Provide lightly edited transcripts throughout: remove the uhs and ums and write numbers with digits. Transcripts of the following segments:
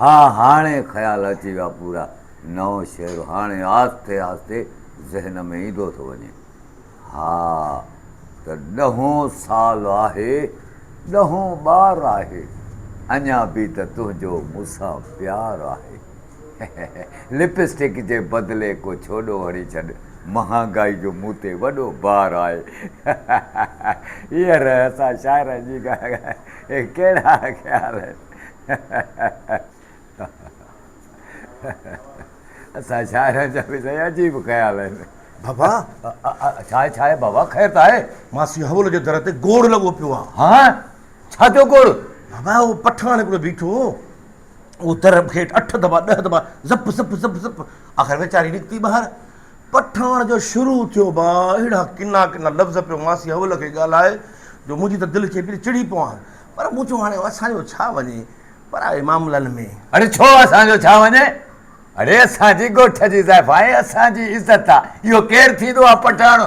हाँ हाणे ख़्याल अची विया पूरा नओं शहर हाणे आस्ते आस्ते ज़हन में ईंदो थो वञे। हा त 10 साल आहे 10 ॿार आहे अञा बि त तुंहिंजो मूंसां प्यार आहे। लिपस्टिक जे बदिले को छोॾो हणी छॾ महांगाई जो मूं ते वॾो भार आहे। हींअर असां शाइर जी ॻाल्हि कहिड़ा ख़्याल आहिनि। असां शाइरनि जा बि सही अजीब ख़्याल आहिनि। बाबा छा आहे बाबा ख़ैर त आहे? मासी हवल जे दर ते गोड़ लॻो पियो आहे। हा छा थियो गोड़? बाबा उहो पठाण हिकिड़ो बीठो उहो दर खे 8 दफ़ा 10 दफ़ा ज़प ज़प ज़प ज़प आख़िर वेचारी निकिती ॿाहिरि। पठाण जो शुरू थियो बा अहिड़ा किना किना लफ़्ज़ पियो मासी हवल खे ॻाल्हाए जो मुंहिंजी त दिलि खे चिड़ी पवां। पर मूं चयो हाणे असांजो छा वञे पर आहे मामलनि में। अरे छो असांजो छा वञे? अरे असांजी ॻोठ जी ज़ाइफ़ आहे असांजी इज़त आहे। इहो केरु थींदो आहे पठाण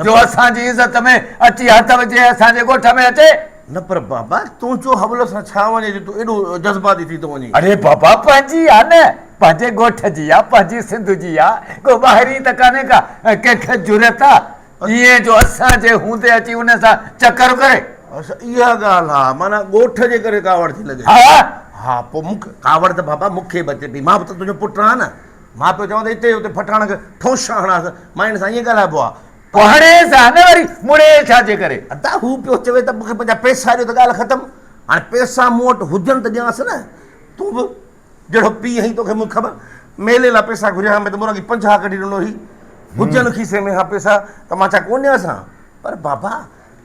जो असांजी इज़त में अची हथ विझे असांजे ॻोठ में अचे? न पर बाबा तूं चओ हवल सां छा वञे जो तूं एॾो जज़्बाती थी थो वञे। अरे बाबा पंहिंजी आहे न पंहिंजे ॻोठ जी आहे पंहिंजी सिंध जी आहे को ॿाहिरी त कान्हे का कंहिंखे ज़रूरत आहे ईअं जो असांजे हूंदे अची उन सां चकर करे। अच्छा इहा ॻाल्हि आहे माना ॻोठ जे करे कावड़ थी लॻे। हा हा पोइ मूंखे कावड़ त बाबा मूंखे बि अचे पई मां बि त तुंहिंजो पुटु आहियां न। मां पियो चवां त हिते हुते फठाण खे ठोसा हणांसि मां हिन सां ईअं ॻाल्हाइबो आहे। पहाड़े सां न वरी मुड़े छाजे करे? अदा हू पियो चवे त मूंखे पंहिंजा पैसा ॾियो त ॻाल्हि ख़तमु। हाणे पैसा मूं वटि हुजनि त ॾियांसि न। तूं बि जहिड़ो पीउ आहीं तोखे मूंखे ख़बर मेले लाइ पैसा घुरिया में त मुरागी 50 कढी ॾिनो हुई हुजनि खीसे में हा पैसा त मां छा कोन ॾियांसि हा। पर बाबा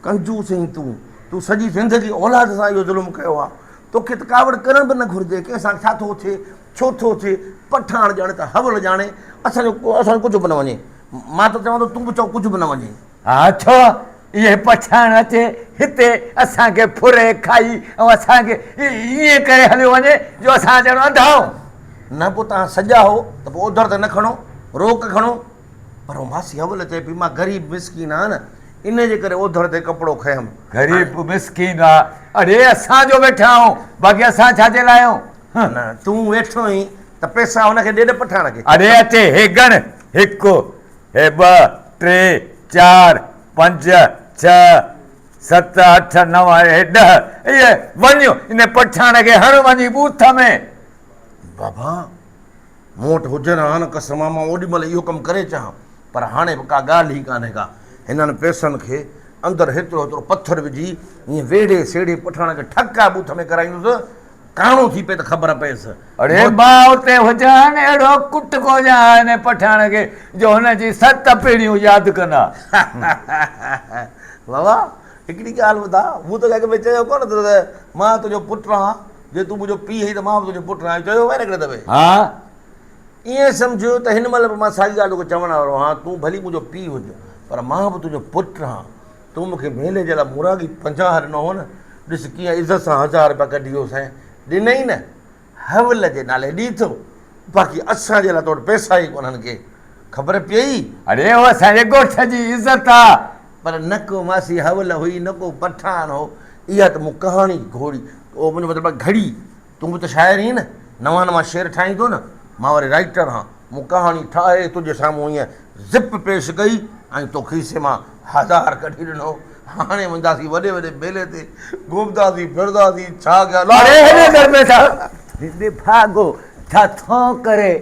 कंजूस आहीं तूं सॼी ज़िंदगी औलाद सां इहो ज़ुल्म कयो आहे। तोखे त कावड़ करण बि न घुरिजे कंहिंसां छा थो थिए छो थो थिए पठाण ॼाणे त हवल ॼाणे असांजो कुझु बि न वञे। मां त चवां थो तूं बि चओ कुझु बि न वञे। हा छो इहे पठाण अचे हिते असांखे फुरे खाई ऐं असांखे ईअं करे हलियो वञे जो असां ॼणो अंधाऊं। न पोइ तव्हां सॼा हो त पोइ ओधर त न खणो रोक खणो। पर मासी हवल चए पई मां ग़रीब मिसकीन आहियां न इन जे करे ओधर ते कपिड़ो खयमि। ग़रीब मिसकीन आहे? अरे असांजो वेठा आहियूं बाक़ी असां छाजे लाइ आहियूं? न तूं वेठो आहीं त पैसा हुनखे ॾे न पठाण खे। अरे अचे हे गण 1 हे 2 3 4 5 6 7 8 9 हे 10 इहे वञो इन पठाण खे हण वञी बूथ में। बाबा मूं वटि हुजनि हा न कसम मां ओॾीमहिल इहो कमु करे चाहियां पर हाणे बि का ॻाल्हि ई कान्हे का। हिननि पैसनि खे अंदरि हेतिरो हेतिरो पथर विझी ईअं वेड़े सेड़े पठाण खे ठका बूथ में कराईंदुसि काणो थी पए त ख़बर पएसि। अरे मां उते हुजां अहिड़ो कुट कोजां हिन पठाण खे जो हुनजी 7 पीढ़ियूं यादि कंदा। बाबा हिकिड़ी ॻाल्हि ॿुधा मूं त कंहिंखे भई चयो कोन त मां तुंहिंजो पुटु आहियां जे तूं मुंहिंजो पीउ आहीं त मां बि तुंहिंजो पुटु आहियां चयो आहे न हिकिड़े दफ़े। हा ईअं सम्झो त हिन महिल बि मां साॻी ॻाल्हि तोखे चवण वारो आहियां तूं भली मुंहिंजो पीउ हुज पर मां बि तुंहिंजो पुटु आहियां। तूं मूंखे मेले जे लाइ मुरागी 50 ॾिनो हो न ॾिस कीअं इज़त सां 1000 रुपया कढी वियोसीं ॾिनई न हवल जे नाले ॾीथो बाक़ी असांजे लाइ तो वटि पैसा ई कोन्हनि के ख़बर पई। अरे उहो असांजे ॻोठ जी इज़त आहे पर न को मासी हवल हुई न को पठान हो। इहा त मूं कहाणी घोड़ी उहो मुंहिंजो मतिलबु घड़ी तूं बि त शाइर आहीं न नवां शेर ठाहींदो न मां वरी राइटर आहियां। मूं कहाणी ठाहे तुंहिंजे साम्हूं ईअं ज़िप पेश कई ऐं तो खीसे मां 1000 कढी ॾिनो। हाणे वेंदासीं वॾे वॾे मेले ते घुमंदासीं फिरंदासीं छा ॻाल्हि भागो छा थो करे